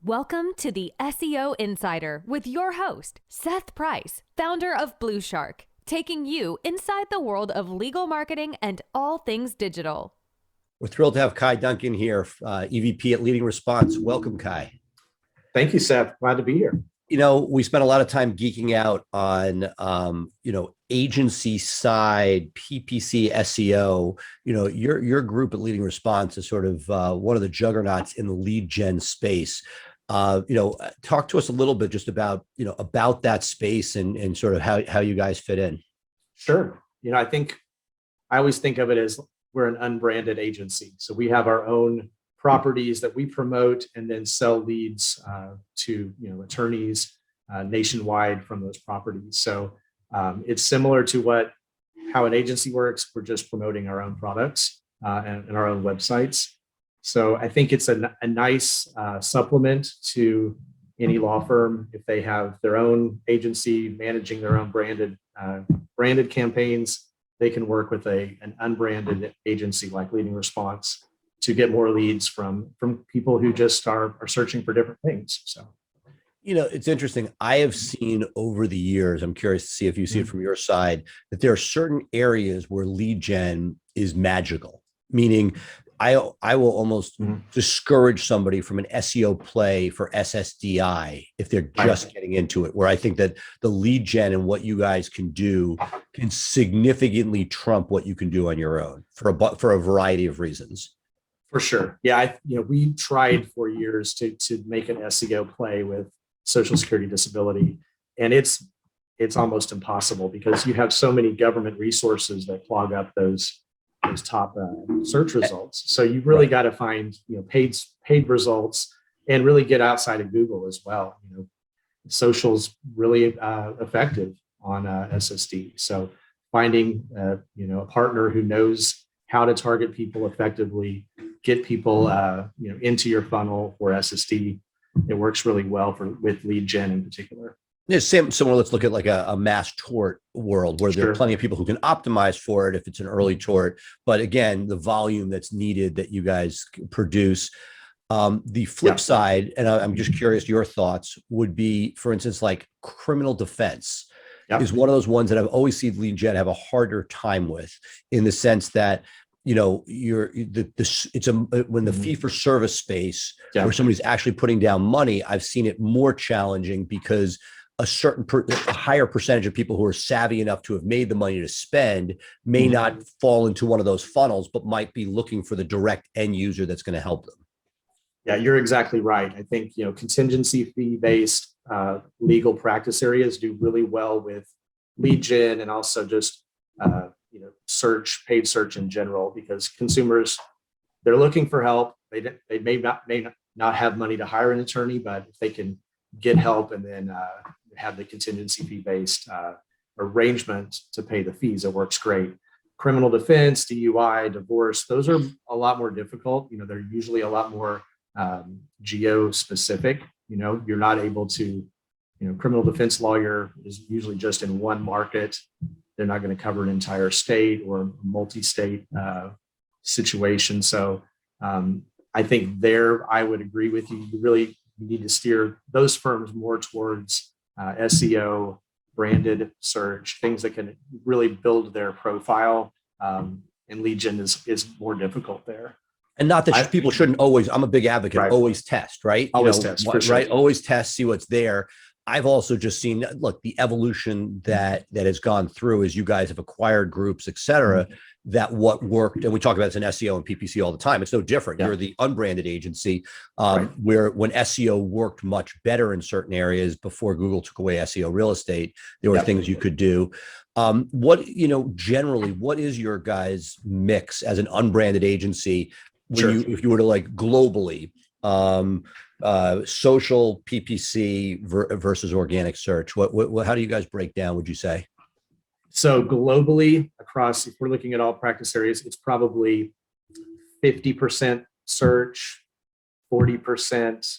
Welcome to the SEO Insider with your host, Seth Price, founder of BluShark, taking you inside the world of legal marketing and all things digital. We're thrilled to have Kye Duncan here, EVP at LeadingResponse. Welcome, Kye. Thank you, Seth. Glad to be here. We spent a lot of time geeking out on, agency side, PPC, SEO. Your group at LeadingResponse is sort of one of the juggernauts in the lead gen space. Talk to us a little bit just about that space and sort of how you guys fit in. Sure. I always think of it as we're an unbranded agency. So we have our own properties that we promote and then sell leads to attorneys nationwide from those properties. So it's similar to how an agency works. We're just promoting our own products and our own websites. So I think it's a nice supplement to any law firm if they have their own agency managing their own branded campaigns. They can work with an unbranded agency like LeadingResponse to get more leads from people who just are searching for different things. So, it's interesting. I have seen over the years, I'm curious to see if you see it from your side, that there are certain areas where lead gen is magical, meaning I will almost discourage somebody from an SEO play for SSDI if they're just getting into it, where I think that the lead gen and what you guys can do can significantly trump what you can do on your own for a variety of reasons. For sure. Yeah. We tried for years to make an SEO play with Social Security disability, and it's almost impossible because you have so many government resources that clog up those top search results. So you really got to find paid results and really get outside of Google as well. Social's really effective on SSD. So finding a partner who knows how to target people effectively, get people into your funnel for SSD. It works really well with lead gen in particular. There's similar. Let's look at like a mass tort world where there are plenty of people who can optimize for it if it's an early tort. But again, the volume that's needed that you guys produce. The flip side, and I'm just curious, your thoughts would be, for instance, like criminal defense is one of those ones that I've always seen lead gen have a harder time with, in the sense that when the fee for service space where somebody's actually putting down money, I've seen it more challenging because a higher percentage of people who are savvy enough to have made the money to spend may not fall into one of those funnels, but might be looking for the direct end user that's going to help them. Yeah, you're exactly right. I think, contingency fee based legal practice areas do really well with lead gen and also just, paid search in general, because consumers, they're looking for help. They may not have money to hire an attorney, but if they can get help and then have the contingency fee based arrangement to pay the fees, it works great. Criminal defense, DUI, divorce, those are a lot more difficult. They're usually a lot more geo specific. You're not able to, criminal defense lawyer is usually just in one market. They're not going to cover an entire state or multi-state situation. So I think I would agree with you. You need to steer those firms more towards SEO, branded search, things that can really build their profile. And lead gen is more difficult there. And not that people shouldn't always, I'm a big advocate, always test, right? Always test, for sure. Right? Always test, see what's there. I've also just seen, the evolution that has gone through as you guys have acquired groups, et cetera, that what worked, and we talk about this in SEO and PPC all the time. It's no different. You're the unbranded agency where when SEO worked much better in certain areas before Google took away SEO real estate, there were things you could do. Generally, what is your guys' mix as an unbranded agency if you were to globally, social PPC versus organic search? How do you guys break down, would you say? So globally across, if we're looking at all practice areas, it's probably 50% search, 40%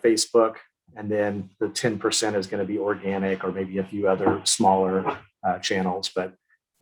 Facebook, and then the 10% is going to be organic or maybe a few other smaller channels. But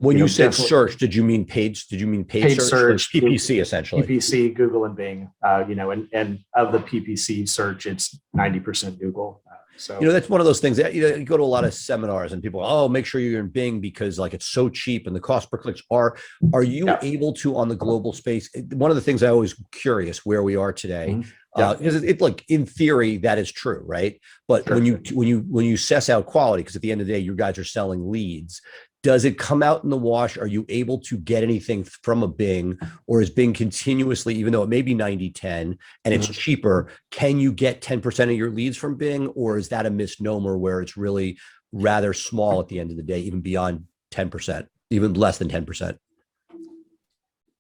When you said definitely search, did you mean paid? Did you mean paid search? Like PPC essentially. PPC, Google, and Bing. And of the PPC search, it's 90% Google. So that's one of those things that you go to a lot of seminars and people, oh, make sure you're in Bing because like it's so cheap and the cost per clicks are. Are you able to on the global space? One of the things I always curious where we are today. Because it like in theory that is true, right? But when you suss out quality, because at the end of the day, you guys are selling leads. Does it come out in the wash? Are you able to get anything from a Bing, or is Bing continuously, even though it may be 90-10 and it's cheaper, can you get 10% of your leads from Bing, or is that a misnomer where it's really rather small at the end of the day, even beyond 10%, even less than 10%?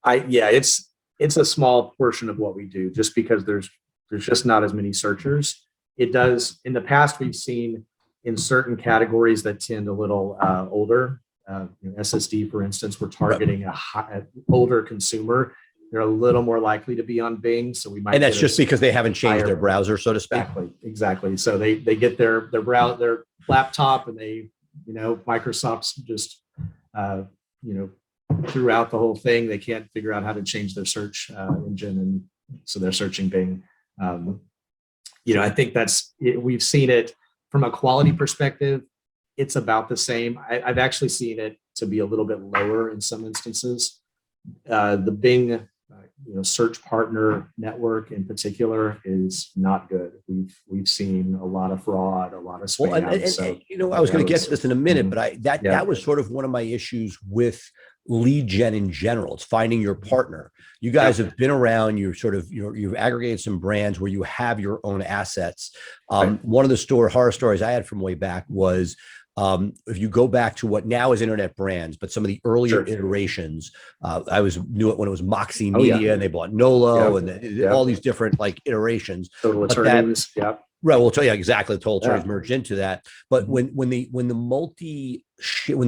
It's a small portion of what we do, just because there's just not as many searchers. It does, in the past, we've seen in certain categories that tend a little older. SSD, for instance, we're targeting an older consumer. They're a little more likely to be on Bing, so we might. And that's just because they haven't changed their browser, so to speak. Exactly. So they get their laptop, and Microsoft's just throughout the whole thing. They can't figure out how to change their search engine, and so they're searching Bing. I think we've seen it from a quality perspective. It's about the same. I've actually seen it to be a little bit lower in some instances. The Bing, search partner network in particular is not good. We've seen a lot of fraud, a lot of spam. I was going to get to this in a minute, but that was sort of one of my issues with lead gen in general. It's finding your partner. You guys have been around. You're sort of you've aggregated some brands where you have your own assets. One of the horror stories I had from way back was. If you go back to what now is internet brands, but some of the earlier iterations, I knew it when it was Moxie Media and they bought Nolo and all these different like iterations. Total Attorneys, Right. Well, tell you exactly. Total Attorneys merged into that. But when the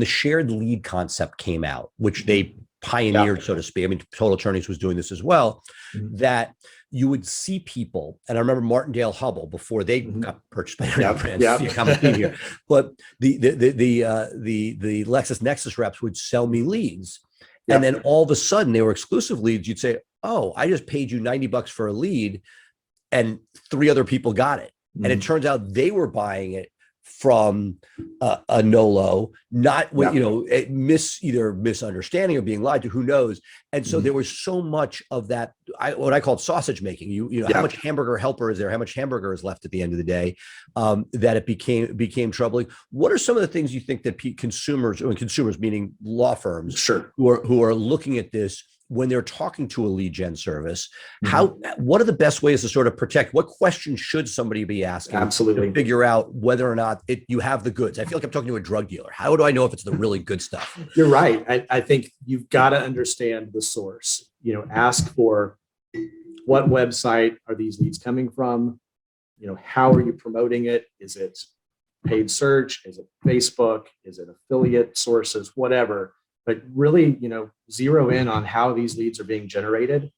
shared lead concept came out, which they pioneered, so to speak. I mean, Total Attorneys was doing this as well, that you would see people, and I remember Martindale Hubble before they got purchased by internet brands, common theme here, but the LexisNexis reps would sell me leads. And then all of a sudden they were exclusive leads. You'd say, oh, I just paid you $90 for a lead and 3 other people got it. And it turns out they were buying it from a Nolo, not with, either misunderstanding or being lied to, who knows. And so there was so much of that, what I called sausage making, how much hamburger helper is there, how much hamburger is left at the end of the day, that it became troubling. What are some of the things you think that consumers meaning law firms who are looking at this when they're talking to a lead gen service, what are the best ways to sort of protect? What questions should somebody be asking to figure out whether or not you have the goods? I feel like I'm talking to a drug dealer. How do I know if it's the really good stuff? You're right. I think you've got to understand the source. Ask for what website are these leads coming from? How are you promoting it? Is it paid search? Is it Facebook? Is it affiliate sources? Whatever. But really, zero in on how these leads are being generated,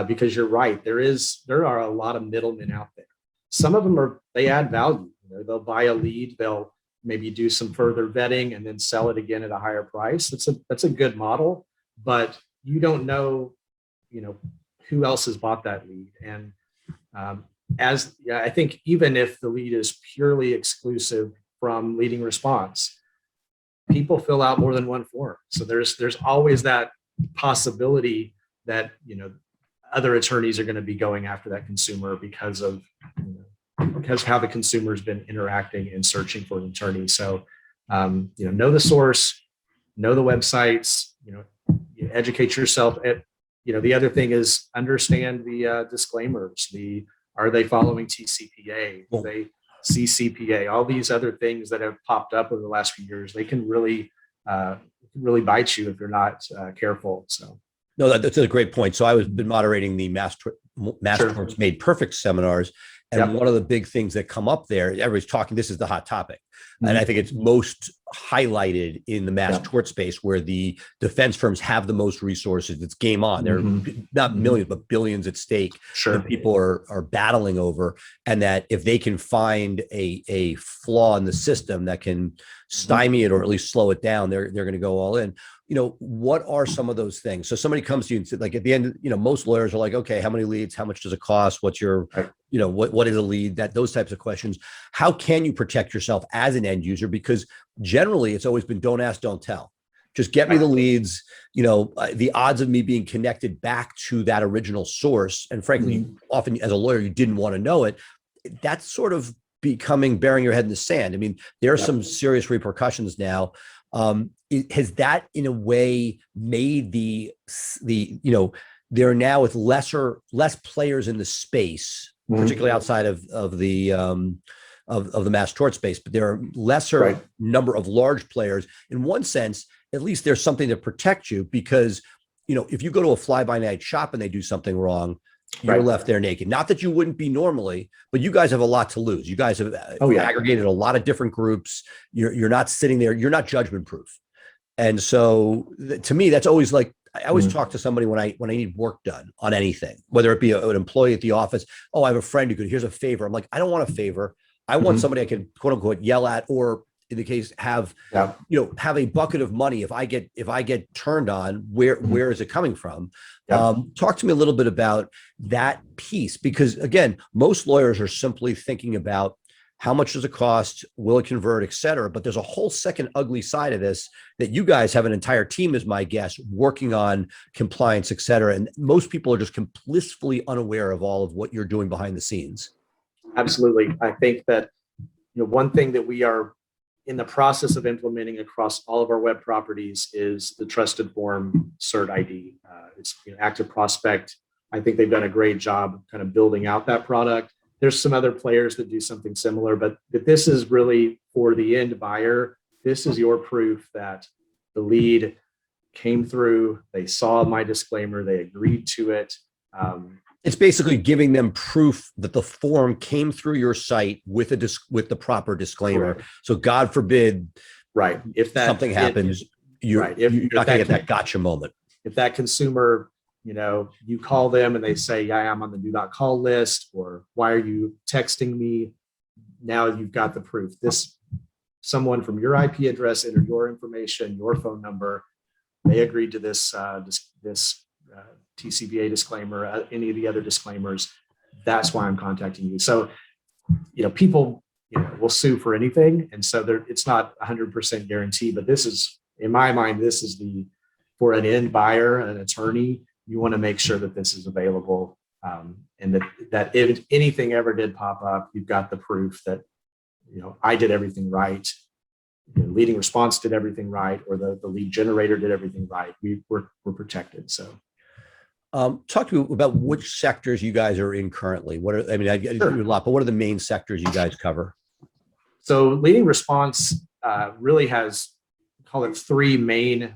because you're right. There are a lot of middlemen out there. Some of them they add value. They'll buy a lead, they'll maybe do some further vetting and then sell it again at a higher price. That's a good model, but you don't know, who else has bought that lead. And I think even if the lead is purely exclusive from LeadingResponse, people fill out more than one form. So there's always that possibility that, other attorneys are going to be going after that consumer because of how the consumer's been interacting and searching for an attorney. So, know the source, know the websites, educate yourself. The other thing is understand the disclaimers. Are they following TCPA? Do they CCPA, all these other things that have popped up over the last few years, they can really bite you if you're not careful. So, no, that's a great point. So I was been moderating the Mass Torts Made Perfect seminars, and one of the big things that come up there, everybody's talking. This is the hot topic, and I think it's most highlighted in the mass tort space, where the defense firms have the most resources. It's game on. There are not millions, but billions at stake that people are battling over, and that if they can find a flaw in the system that can stymie it or at least slow it down, they're going to go all in. what are some of those things? So somebody comes to you and said, like at the end, most lawyers are like, okay, how many leads? How much does it cost? What's your, what is a lead? Those types of questions. How can you protect yourself as an end user? Because generally it's always been don't ask, don't tell. Just get me the leads, the odds of me being connected back to that original source. And frankly, often as a lawyer, you didn't want to know it. That's sort of burying your head in the sand. I mean, there are some serious repercussions now. Has that in a way made they're now with less players in the space, particularly outside of the mass tort space, but there are lesser number of large players. In one sense, at least there's something to protect you, because if you go to a fly-by-night shop and they do something wrong, you're left there naked. Not that you wouldn't be normally, but you guys have a lot to lose. You guys have aggregated a lot of different groups. You're not sitting there. You're not judgment proof. And so to me, that's always like, I always talk to somebody when I need work done on anything, whether it be an employee at the office. Oh, I have a friend who could, here's a favor. I'm like, I don't want a favor. I want somebody I can quote unquote yell at, or in the case, have a bucket of money. If I get turned on, where is it coming from? Talk to me a little bit about that piece, because again, most lawyers are simply thinking about how much does it cost, will it convert, et cetera. But there's a whole second ugly side of this that you guys have an entire team, is my guess, working on compliance, et cetera. And most people are just blissfully unaware of all of what you're doing behind the scenes. Absolutely. I think that one thing that we are in the process of implementing across all of our web properties is the trusted form Cert ID. It's Active Prospect. I think they've done a great job kind of building out that product. There's some other players that do something similar, but this is really for the end buyer. This is your proof that the lead came through. They saw my disclaimer. They agreed to it. It's basically giving them proof that the form came through your site with the proper disclaimer. Correct. So God forbid, if something happens, you're not going to get that gotcha moment. If that consumer, you call them and they say, yeah, I'm on the do not call list, or why are you texting me? Now you've got the proof. Someone from your IP address entered your information, your phone number. They agreed to this TCPA disclaimer, any of the other disclaimers. That's why I'm contacting you. So, people, will sue for anything. And so it's not 100% guarantee, but this is, in my mind, for an end buyer, an attorney, you want to make sure that this is available. And that if anything ever did pop up, you've got the proof that, I did everything right. LeadingResponse did everything right, or the lead generator did everything right. We're protected. So. Talk to me about which sectors you guys are in currently. I do a lot, but what are the main sectors you guys cover? So LeadingResponse really has, call it, three main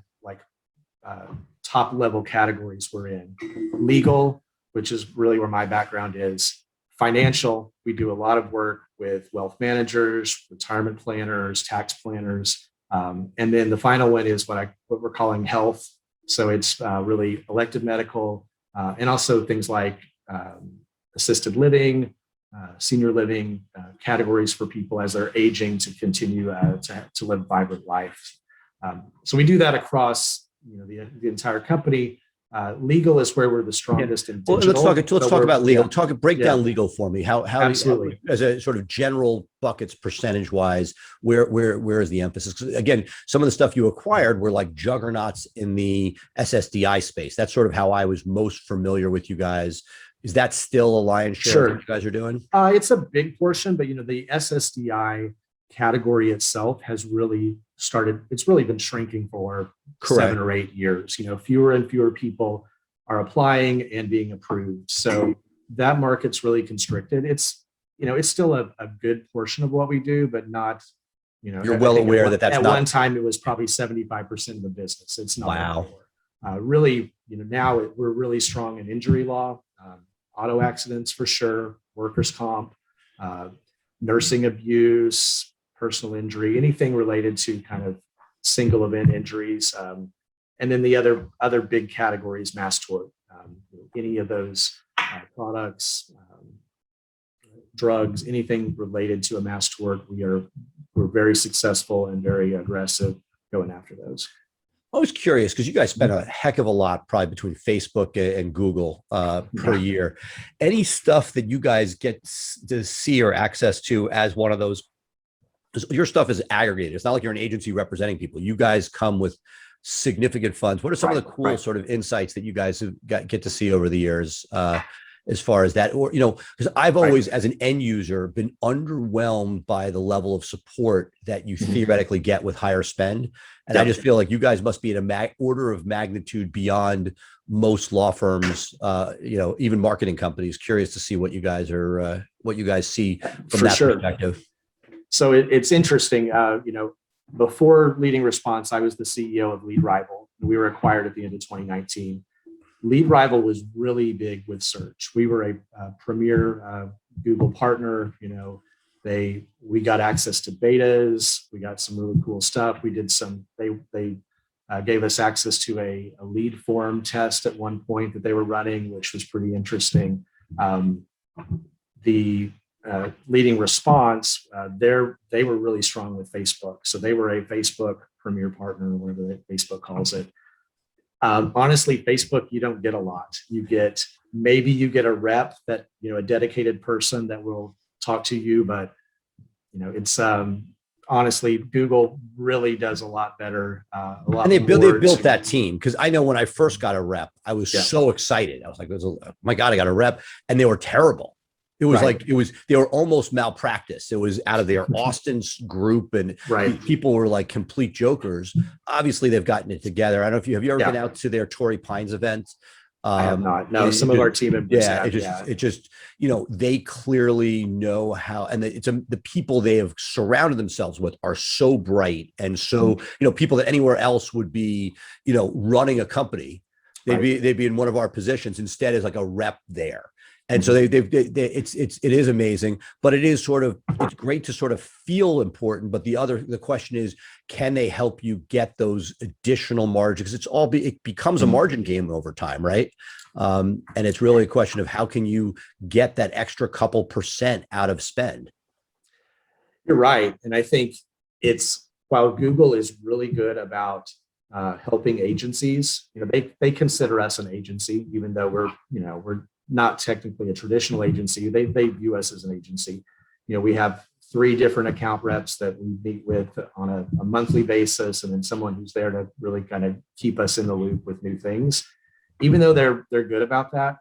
top level categories we're in. Legal, which is really where my background is. Financial, we do a lot of work with wealth managers, retirement planners, tax planners. And then the final one is what we're calling health. So it's really elective medical, and also things like assisted living, senior living, categories for people as they're aging to continue to live a vibrant life. So we do that across the entire company. Legal is where we're the strongest in digital. Well, let's talk about legal. Break down legal for me. How Absolutely. As a sort of general buckets percentage wise, where is the emphasis? 'Cause again, some of the stuff you acquired were like juggernauts in the SSDI space. That's sort of how I was most familiar with you guys. Is that still a lion's share of what you guys are doing? It's a big portion, but the SSDI category itself has really started. It's really been shrinking for 7 or 8 years. Fewer and fewer people are applying and being approved. So that market's really constricted. It's still a good portion of what we do, but not. You're well aware that's at not. One time it was probably 75% of the business. It's not. Wow. Really, now we're really strong in injury law, auto accidents for sure, workers' comp, nursing abuse, personal injury, anything related to kind of single event injuries. And then the other big categories, mass tort, any of those products, drugs, anything related to a mass tort, we're very successful and very aggressive going after those. I was curious because you guys spend a heck of a lot probably between Facebook and Google per year. Any stuff that you guys get to see or access to as one of those? Your stuff is aggregated. It's not like you're an agency representing people. You guys come with significant funds. What are some of the cool sort of insights that you guys have get to see over the years as far as that? Or, because I've always, as an end user, been underwhelmed by the level of support that you theoretically get with higher spend. And I just feel like you guys must be in a order of magnitude beyond most law firms, even marketing companies. Curious to see what you guys see from that perspective. So it's interesting, before LeadingResponse, I was the CEO of LeadRival. We were acquired at the end of 2019. LeadRival was really big with search. We were a premier Google partner. We got access to betas. We got some really cool stuff. We did they gave us access to a lead form test at one point that they were running, which was pretty interesting. The LeadingResponse, they were really strong with Facebook. So they were a Facebook premier partner, whatever Facebook calls it. Honestly, Facebook, you don't get a lot. You get a rep that, a dedicated person that will talk to you, but it's honestly, Google really does a lot better. And they built that team, because I know when I first got a rep, I was so excited. I was like, oh my God, I got a rep, and they were terrible. It was they were almost malpractice. It was out of their Austin's group, and people were like complete jokers. Obviously, they've gotten it together. I don't know if have you ever been out to their Torrey Pines events? I have not. No, some of our team members it just they clearly know how, and it's the people they have surrounded themselves with are so bright, and so people that anywhere else would be running a company, they'd be in one of our positions instead as like a rep there. And so it is amazing, but it's great to sort of feel important. But the question is, can they help you get those additional margins? Because it becomes a margin game over time, right? And it's really a question of how can you get that extra couple percent out of spend? You're right. And I think while Google is really good about helping agencies, they consider us an agency, even though we're not technically a traditional agency. They view us as an agency. We have 3 different account reps that we meet with on a monthly basis, and then someone who's there to really kind of keep us in the loop with new things. Even though they're good about that,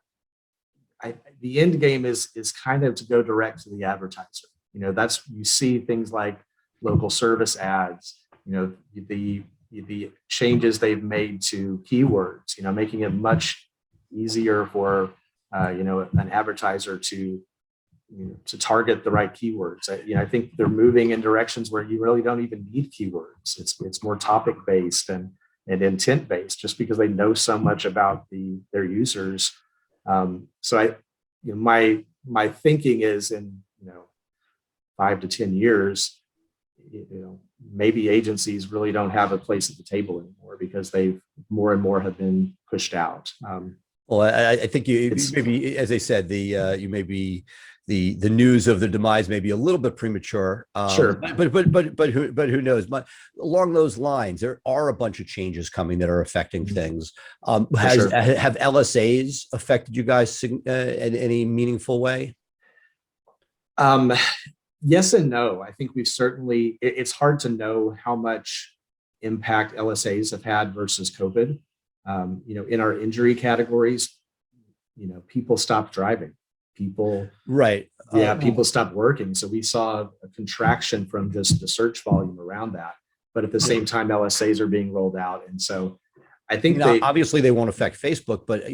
the end game is kind of to go direct to the advertiser. You see things like local service ads, the changes they've made to keywords, making it much easier for an advertiser to target the right keywords. I think they're moving in directions where you really don't even need keywords. It's more topic based and intent based, just because they know so much about their users. So my thinking is in 5 to 10 years, maybe agencies really don't have a place at the table anymore, because they've more and more have been pushed out. Well, I think you maybe, as I said, the news of the demise may be a little bit premature. Sure, but who knows? But along those lines, there are a bunch of changes coming that are affecting things. Have LSAs affected you guys in any meaningful way? Yes and no. I think we've certainly. It's hard to know how much impact LSAs have had versus COVID. In our injury categories, people stopped driving. People stopped working. So we saw a contraction from just the search volume around that. But at the same time, LSAs are being rolled out. And so I think obviously they won't affect Facebook, but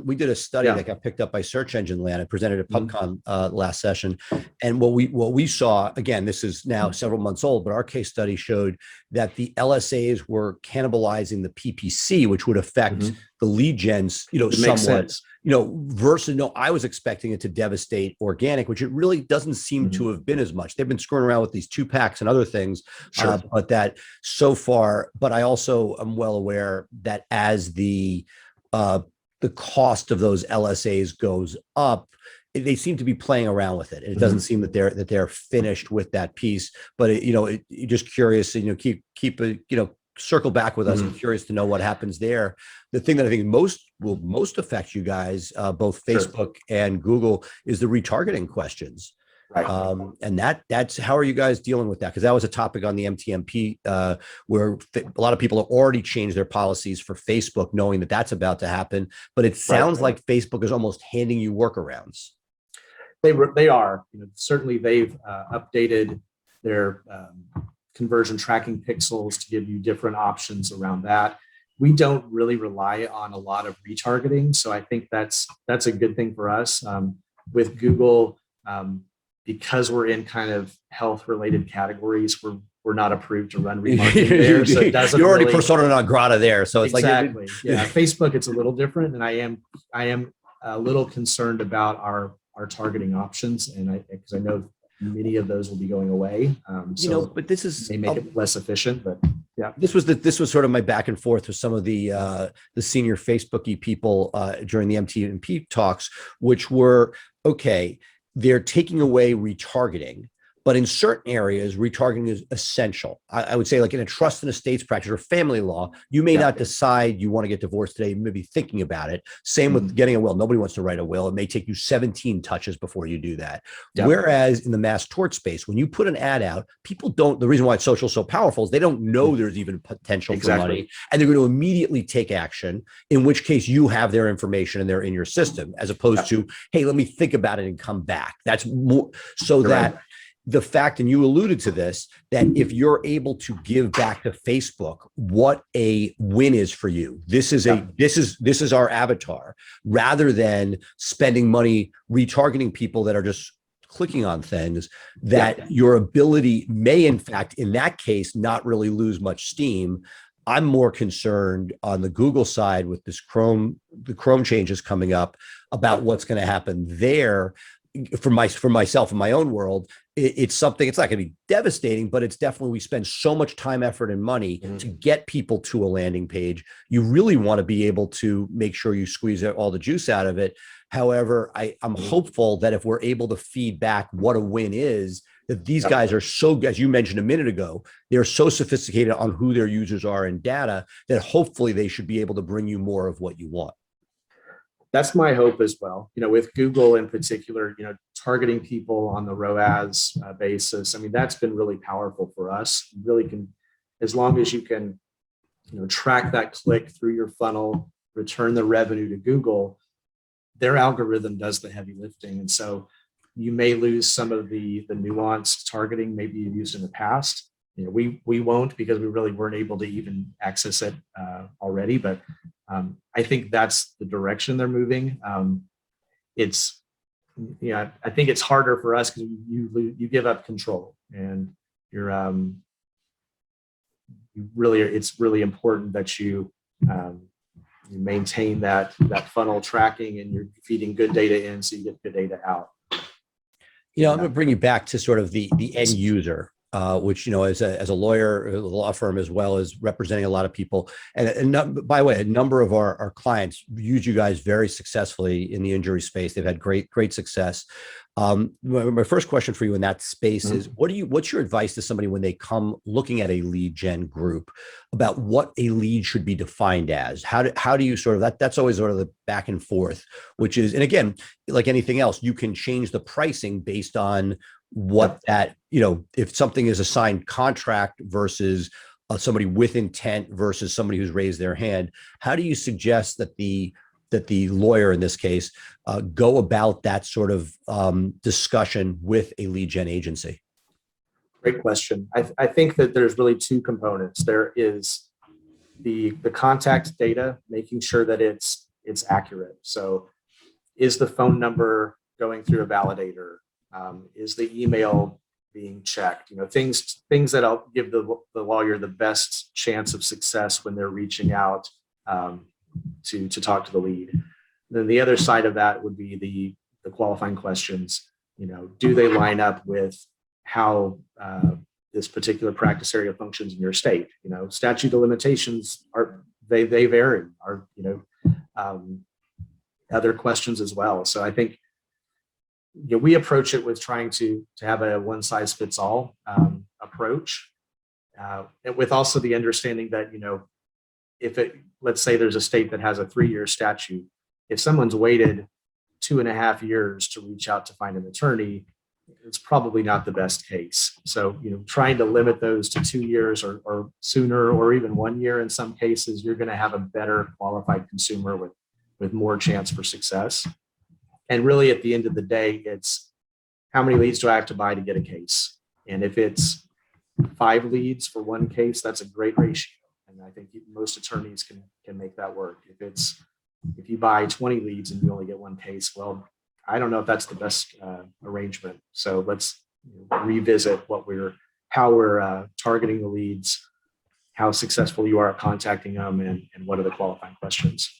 we did a study that got picked up by Search Engine Land. I presented at PubCon last session, and what we saw, again, this is now several months old, but our case study showed that the LSAs were cannibalizing the PPC, which would affect the lead gens, somewhat. Versus I was expecting it to devastate organic, which it really doesn't seem to have been as much. They've been screwing around with these 2-packs and other things, but that so far. But I also am well aware that as the cost of those LSAs goes up, they seem to be playing around with it. It doesn't seem that they're finished with that piece. But you're just curious, keep circle back with us. I'm curious to know what happens there. The thing that I think will most affect you guys, both Facebook and Google, is the retargeting questions. Right. And that's how are you guys dealing with that? Because that was a topic on the MTMP where a lot of people have already changed their policies for Facebook, knowing that that's about to happen. But it sounds like Facebook is almost handing you workarounds. They are. Certainly, they've updated their conversion tracking pixels to give you different options around that. We don't really rely on a lot of retargeting, so I think that's a good thing for us. With Google, because we're in kind of health-related categories, we're not approved to run remarketing there, so it doesn't. You're already persona non grata there, so it's exactly. Facebook, it's a little different, and I am a little concerned about our targeting options, and because I know many of those will be going away. But this is they make it less efficient. But yeah, this was sort of my back and forth with some of the senior Facebooky people during the MTMP talks, which were okay. They're taking away retargeting, but in certain areas, retargeting is essential. I would say, like in a trust and estates practice or family law, you may not decide you want to get divorced today. You may be thinking about it. Same with getting a will. Nobody wants to write a will. It may take you 17 touches before you do that. Whereas in the mass tort space, when you put an ad out, people don't, the reason why social is so powerful is they don't know there's even potential for money, and they're going to immediately take action, in which case you have their information and they're in your system, as opposed to, hey, let me think about it and come back. That's more so that the fact, and you alluded to this, that if you're able to give back to Facebook what a win is for you, this is our avatar, rather than spending money retargeting people that are just clicking on things, that your ability may, in fact, in that case, not really lose much steam. I'm more concerned on the Google side with the Chrome changes coming up about what's going to happen there. For myself in my own world, it's something, it's not going to be devastating, but it's definitely, we spend so much time, effort, and money to get people to a landing page. You really want to be able to make sure you squeeze all the juice out of it. However, I'm hopeful that if we're able to feed back what a win is, that these guys are so, as you mentioned a minute ago, they're so sophisticated on who their users are and data, that hopefully they should be able to bring you more of what you want. That's my hope as well. With Google in particular, targeting people on the ROAS basis. I mean, that's been really powerful for us. You really can, as long as you can, track that click through your funnel, return the revenue to Google, their algorithm does the heavy lifting. And so you may lose some of the nuanced targeting maybe you've used in the past. We won't, because we really weren't able to even access it already. But I think that's the direction they're moving. I think it's harder for us because you give up control, and it's really important that you maintain that funnel tracking, and you're feeding good data in so you get good data out. I'm going to bring you back to sort of the end user. Which, as a lawyer, a law firm, as well as representing a lot of people. And by the way, a number of our clients use you guys very successfully in the injury space. They've had great success. My first question for you in that space is, what's your advice to somebody when they come looking at a lead gen group about what a lead should be defined as? How do you sort of, that's always sort of the back and forth, which is, and again, like anything else, you can change the pricing based on what that, if something is a signed contract versus somebody with intent versus somebody who's raised their hand. How do you suggest that the lawyer in this case go about that sort of discussion with a lead gen agency? Great question. I think that there's really two components. There is the contact data, making sure that it's accurate. So is the phone number going through a validator? Is the email being checked? Things that'll give the lawyer the best chance of success when they're reaching out to talk to the lead. Then the other side of that would be the qualifying questions. Do they line up with how this particular practice area functions in your state? Statute of limitations they vary. Other questions as well. So I think we approach it with trying to have a one-size-fits-all approach. and with also the understanding that, let's say there's a state that has a 3-year statute, if someone's waited 2.5 years to reach out to find an attorney, it's probably not the best case. So, trying to limit those to 2 years or sooner, or even 1 year in some cases, you're going to have a better qualified consumer with more chance for success. And really, at the end of the day, it's how many leads do I have to buy to get a case? And if it's 5 leads for 1 case, that's a great ratio. And I think most attorneys can make that work. If you buy 20 leads and you only get 1 case, well, I don't know if that's the best arrangement. So let's revisit how we're targeting the leads, how successful you are at contacting them, and what are the qualifying questions.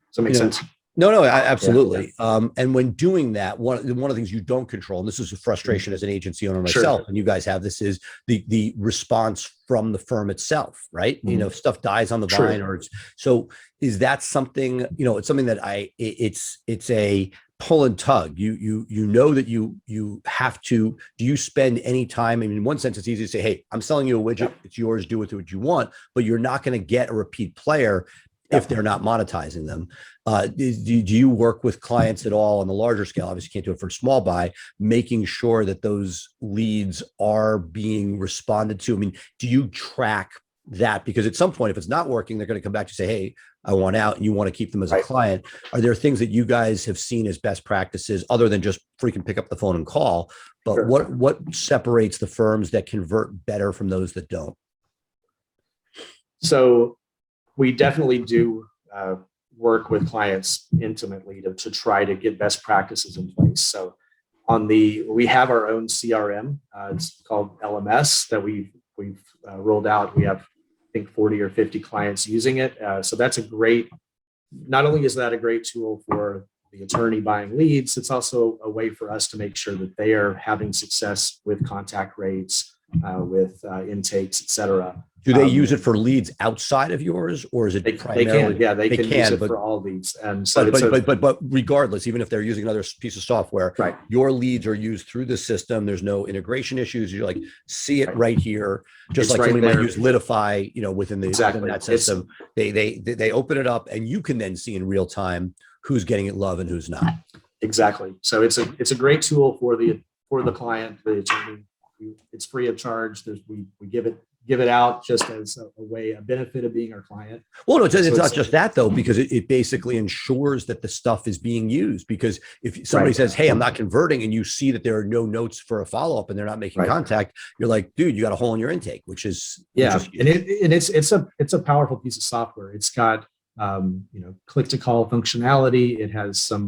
Does that make sense? No, absolutely. Yeah. And when doing that, one of the things you don't control, and this is a frustration as an agency owner myself, sure, and you guys have this, is the response from the firm itself, right? Mm-hmm. If stuff dies on the vine, or so is that something, it's something that it's a pull and tug. You know that you have to. Do you spend any time? I mean, in one sense, it's easy to say, hey, I'm selling you a widget, it's yours, do with it what you want, but you're not going to get a repeat player if they're not monetizing them. Do you work with clients at all on the larger scale? Obviously, you can't do it for small buy, making sure that those leads are being responded to. I mean, do you track that? Because at some point, if it's not working, they're going to come back to say, hey, I want out, and you want to keep them as a client. Are there things that you guys have seen as best practices other than just freaking pick up the phone and call? But sure, what separates the firms that convert better from those that don't? So we definitely do work with clients intimately to try to get best practices in place. So we have our own CRM. It's called LMS that we've rolled out. We have, I think, 40 or 50 clients using it. So that's not only is that a great tool for the attorney buying leads, it's also a way for us to make sure that they are having success with contact rates, with intakes, et cetera. Do they use it for leads outside of yours, or is it primarily? They can use it for all leads. And so, but regardless, even if they're using another piece of software, right, your leads are used through the system. There's no integration issues. You see it right here, just it's like somebody there. might use Litify, within that system. They open it up, and you can then see in real time who's getting it love and who's not. Exactly. So it's a great tool for the client, the attorney. It's free of charge. We give it out just as a benefit of being our client. Well, no, it's not just that though, because it basically ensures that the stuff is being used. Because if somebody says, hey, I'm not converting, and you see that there are no notes for a follow-up and they're not making contact, you're like, dude, you got a hole in your intake, which is it's a powerful piece of software. It's got click to call functionality. It has some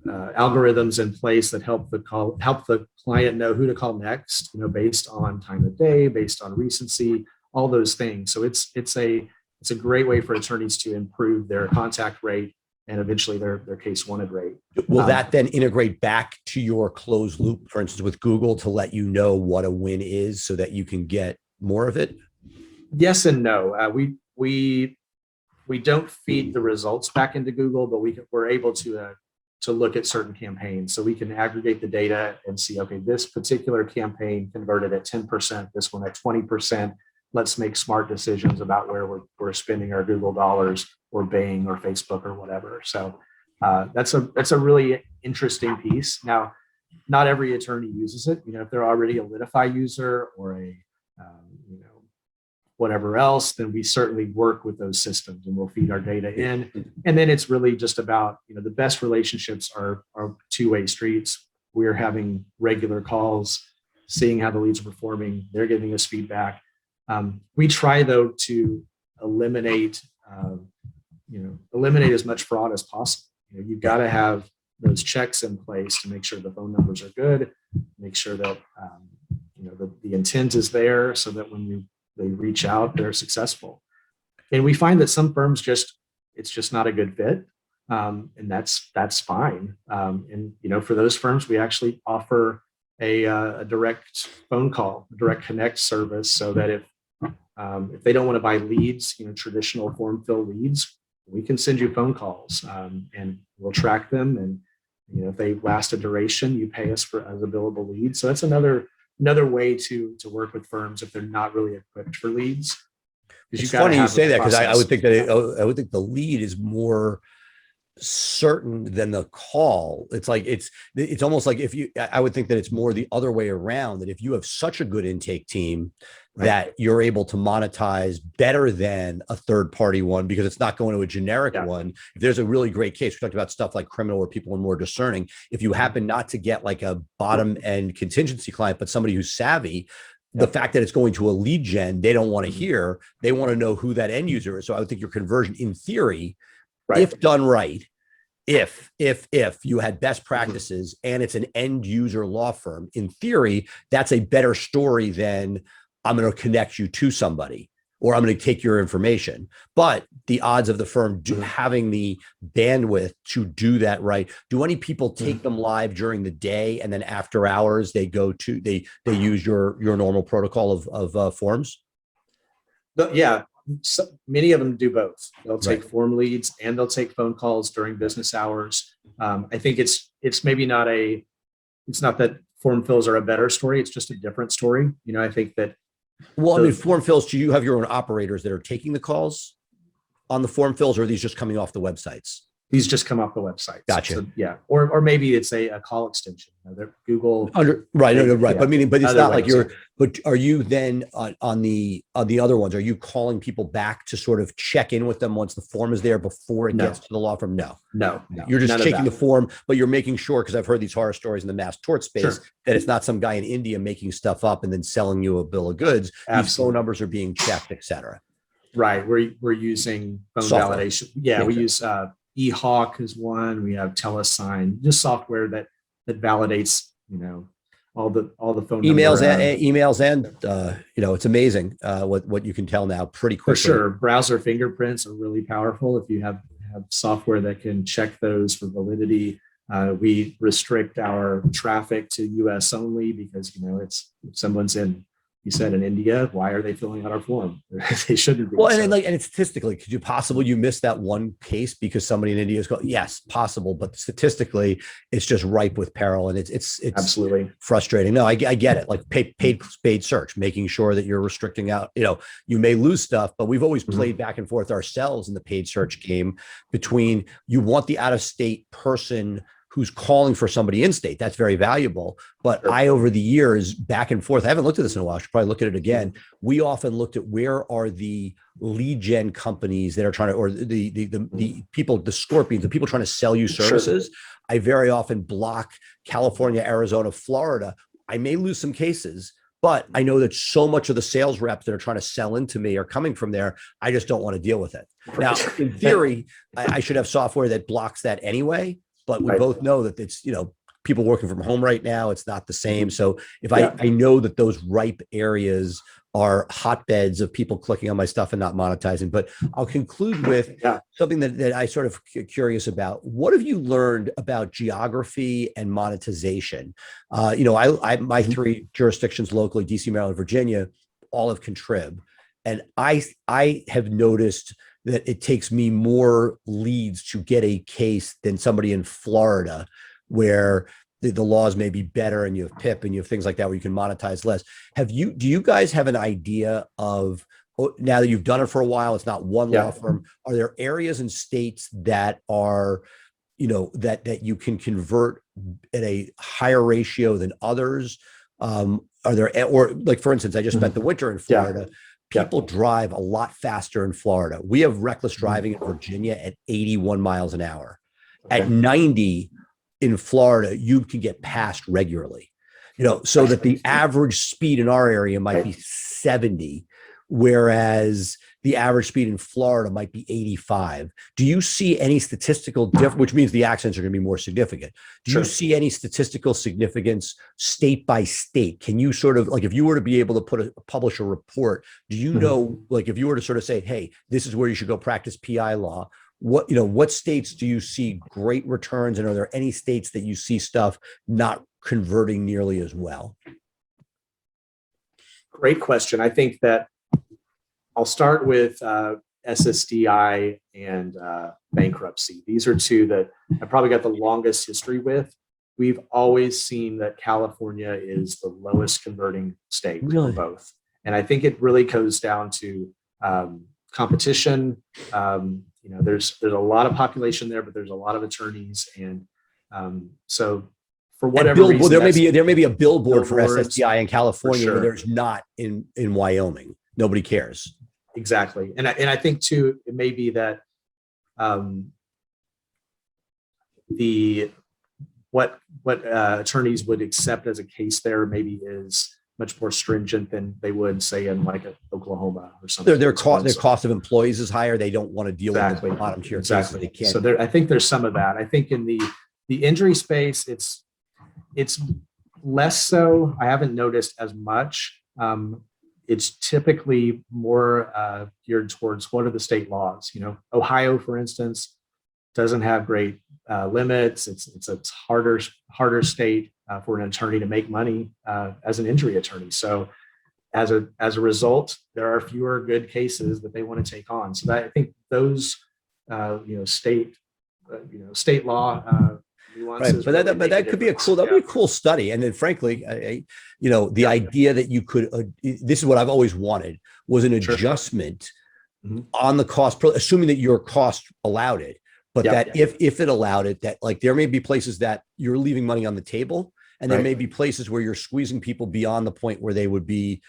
algorithms in place that help the client know who to call next, based on time of day, based on recency, all those things. So it's a great way for attorneys to improve their contact rate and eventually their case wanted rate. Will that then integrate back to your closed loop, for instance, with Google, to let you know what a win is so that you can get more of it? Yes and no. We don't feed the results back into Google, but we're able to look at certain campaigns. So we can aggregate the data and see, okay, this particular campaign converted at 10%, this one at 20%. Let's make smart decisions about where we're spending our Google dollars, or Bing, or Facebook, or whatever. So that's a really interesting piece. Now, not every attorney uses it. If they're already a Litify user or a whatever else, then we certainly work with those systems and we'll feed our data in. And then it's really just about, the best relationships are two-way streets. We're having regular calls, seeing how the leads are performing. They're giving us feedback. We try though to eliminate as much fraud as possible. You've got to have those checks in place to make sure the phone numbers are good, make sure that the intent is there, so that when they reach out, they're successful. And we find that some firms it's just not a good fit. And that's fine. And for those firms, we actually offer a direct phone call, a direct connect service, so that if they don't want to buy leads, traditional form fill leads, we can send you phone calls, and we'll track them. And if they last a duration, you pay us as a billable lead. So that's another another way to work with firms if they're not really equipped for leads. It's funny you say that, because I would think that I would think the lead is more certain than the call. It's like it's almost like I would think that it's more the other way around, that if you have such a good intake team that you're able to monetize better than a third party one, because it's not going to a generic one. If there's a really great case, we talked about stuff like criminal where people are more discerning. If you happen not to get like a bottom end contingency client, but somebody who's savvy, the fact that it's going to a lead gen, they don't want to hear. They want to know who that end user is. So I would think your conversion, in theory, if done right, if you had best practices and it's an end user law firm, in theory, that's a better story than I'm going to connect you to somebody or I'm going to take your information. But the odds of the firm having the bandwidth to do that right. Do any people take them live during the day and then after hours they go to they use your normal protocol of forms? Yeah, so many of them do both. They'll take form leads and they'll take phone calls during business hours. I think it's maybe not it's not that form fills are a better story. It's just a different story. You know, I think that. Well, I mean, form fills, do you have your own operators that are taking the calls on the form fills, or are these just coming off the websites? These just come off the website. Gotcha. So, yeah. Or maybe it's a call extension. You know, they're Google. Right. But it's not like you're. But are you then on the other ones? Are you calling people back to sort of check in with them once the form is there before it gets to the law firm? No. You're just taking the form, but you're making sure, because I've heard these horror stories in the mass tort space, that it's not some guy in India making stuff up and then selling you a bill of goods. Absolutely. These phone numbers are being checked, et cetera. Right. We're using phone software validation. Yeah, we use eHawk is one. We have TeleSign, just software that validates, you know, all the phone emails and it's amazing what you can tell now pretty quickly. For sure. Browser fingerprints are really powerful. If you have software that can check those for validity. We restrict our traffic to US only, because, you know, it's if someone's in, you said, in India, why are they filling out our form? They shouldn't be. Well, and statistically, could you possibly miss that one case because somebody in India is going? Yes, possible, but statistically, it's just ripe with peril, and it's absolutely frustrating. No, I get it. Like paid search, making sure that you're restricting out. You know, you may lose stuff, but we've always played back and forth ourselves in the paid search game between you want the out of state person who's calling for somebody in state. That's very valuable. But I, over the years, back and forth, I haven't looked at this in a while. I should probably look at it again. We often looked at where are the lead gen companies that are trying to, or the people, the scorpions, the people trying to sell you services. I very often block California, Arizona, Florida. I may lose some cases, but I know that so much of the sales reps that are trying to sell into me are coming from there. I just don't want to deal with it. Now, in theory, I should have software that blocks that anyway. But we both know that it's, you know, people working from home right now, it's not the same. So if I know that those ripe areas are hotbeds of people clicking on my stuff and not monetizing. But I'll conclude with something that I sort of curious about. What have you learned about geography and monetization? You know, I my three jurisdictions locally, DC, Maryland, Virginia, all have contrib. And I have noticed that it takes me more leads to get a case than somebody in Florida, where the laws may be better and you have PIP and you have things like that where you can monetize less. Do you guys have an idea of, now that you've done it for a while, it's not one law firm, are there areas and states that are, you know, that you can convert at a higher ratio than others? Are there, or like, for instance, I just spent the winter in Florida. People drive a lot faster in Florida. We have reckless driving in Virginia at 81 miles an hour. At 90 in Florida, you can get passed regularly. You know, so that the average speed in our area might be 70, whereas the average speed in Florida might be 85. Do you see any statistical difference, which means the accidents are going to be more significant? Do you see any statistical significance state by state? Can you sort of, like, if you were to be able to publish a report, do you know, like, if you were to sort of say, hey, this is where you should go practice PI law, what states do you see great returns? And are there any states that you see stuff not converting nearly as well? Great question. I think that I'll start with SSDI and bankruptcy. These are two that I probably got the longest history with. we've always seen that California is the lowest converting state for both. And I think it really goes down to competition. There's a lot of population there, but there's a lot of attorneys. And so for whatever reason, there may be a billboard for SSDI in California where there's not in Wyoming. Nobody cares. Exactly. And I think too, it may be that what attorneys would accept as a case there maybe is much more stringent than they would say in like Oklahoma or something. Their cost of employees is higher. They don't want to deal with the bottom tier cases. They can't. So I think there's some of that. I think in the injury space, it's less so. I haven't noticed as much. It's typically more geared towards what are the state laws. Ohio, for instance, doesn't have great limits. It's a harder state for an attorney to make money as an injury attorney. So as a result, there are fewer good cases that they want to take on. So that, I think those state law nuances. Right. But that could be that'd be a cool study. And then frankly, the idea that you could this is what I've always wanted was an adjustment on the cost, assuming that your cost allowed it. But that if it allowed it, that like there may be places that you're leaving money on the table, and there may be places where you're squeezing people beyond the point where they would be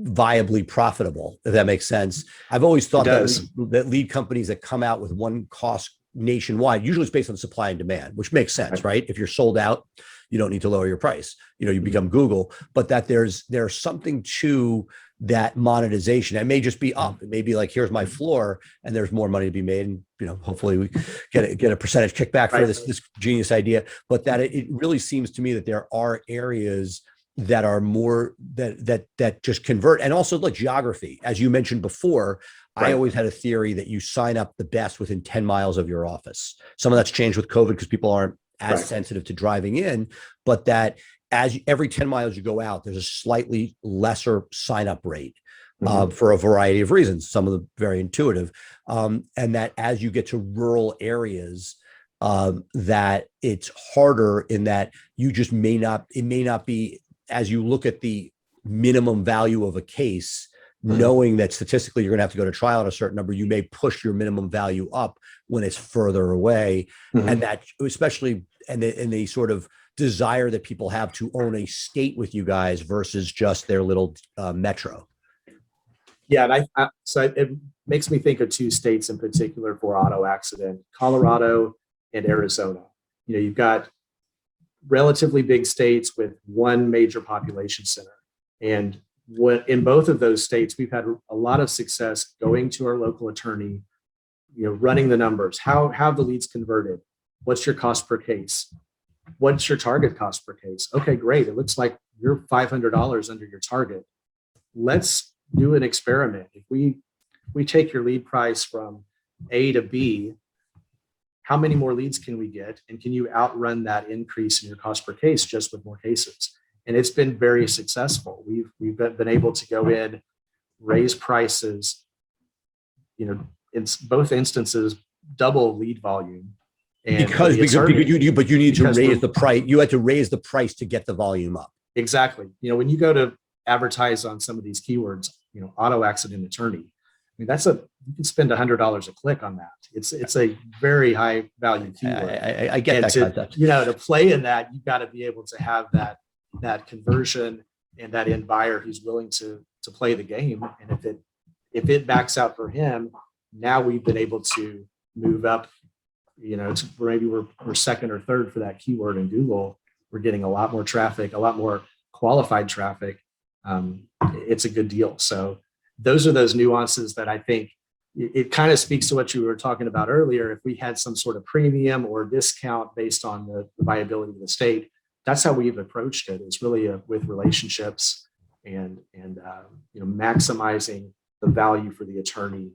viably profitable, if that makes sense. I've always thought that lead companies that come out with one cost nationwide, usually it's based on supply and demand, which makes sense, right? If you're sold out, you don't need to lower your price. You become Google, but that there's something to that monetization. It may just be up. It may be like, here's my floor, and there's more money to be made. And hopefully we get a percentage kickback for this genius idea. But that it really seems to me that there are areas that are more that just convert, and also the geography, as you mentioned before. I always had a theory that you sign up the best within 10 miles of your office. Some of that's changed with COVID because people aren't as sensitive to driving in, but that as every 10 miles you go out, there's a slightly lesser sign up rate for a variety of reasons, some of them very intuitive. And that as you get to rural areas, that it's harder in that you just it may not be, as you look at the minimum value of a case, knowing that statistically you're going to have to go to trial at a certain number, you may push your minimum value up when it's further away. And that especially, and the sort of desire that people have to own a state with you guys versus just their little metro. Yeah, and so it makes me think of two states in particular for auto accident: Colorado and Arizona. You've got relatively big states with one major population center, and in both of those states, we've had a lot of success going to our local attorney, running the numbers. How have the leads converted? What's your cost per case? What's your target cost per case? Okay, great. It looks like you're $500 under your target. Let's do an experiment. If we take your lead price from A to B, how many more leads can we get? And can you outrun that increase in your cost per case just with more cases? And it's been very successful. We've been able to go in, raise prices, in both instances, double lead volume. And but you need to raise the price. You had to raise the price to get the volume up. Exactly. When you go to advertise on some of these keywords, auto accident attorney, you can spend $100 a click on that. It's a very high value keyword. I get that concept. To play in that, you've got to be able to have that conversion and that end buyer who's willing to play the game. And if it backs out for him, now we've been able to move up, maybe we're second or third for that keyword in Google. We're getting a lot more traffic, a lot more qualified traffic. It's a good deal. So those are those nuances that I think it kind of speaks to what you were talking about earlier. If we had some sort of premium or discount based on the viability of the state, that's how we've approached it. It's really with relationships and maximizing the value for the attorney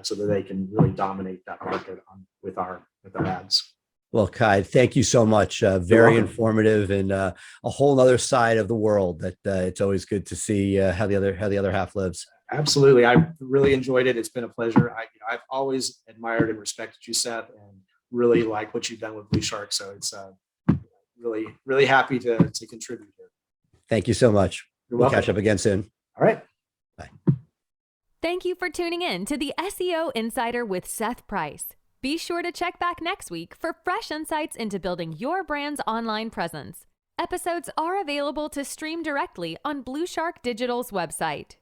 so that they can really dominate that market with our ads. Well, Kye, thank you so much. Very informative, and a whole other side of the world that it's always good to see how the other half lives. Absolutely. I really enjoyed it. It's been a pleasure. I've always admired and respected you, Seth, and really like what you've done with BluShark. So it's really, really happy to contribute here. Thank you so much. You're We'll welcome. catch up again soon. All right. Bye. Thank you for tuning in to the SEO Insider with Seth Price. Be sure to check back next week for fresh insights into building your brand's online presence. Episodes are available to stream directly on BluShark Digital's website.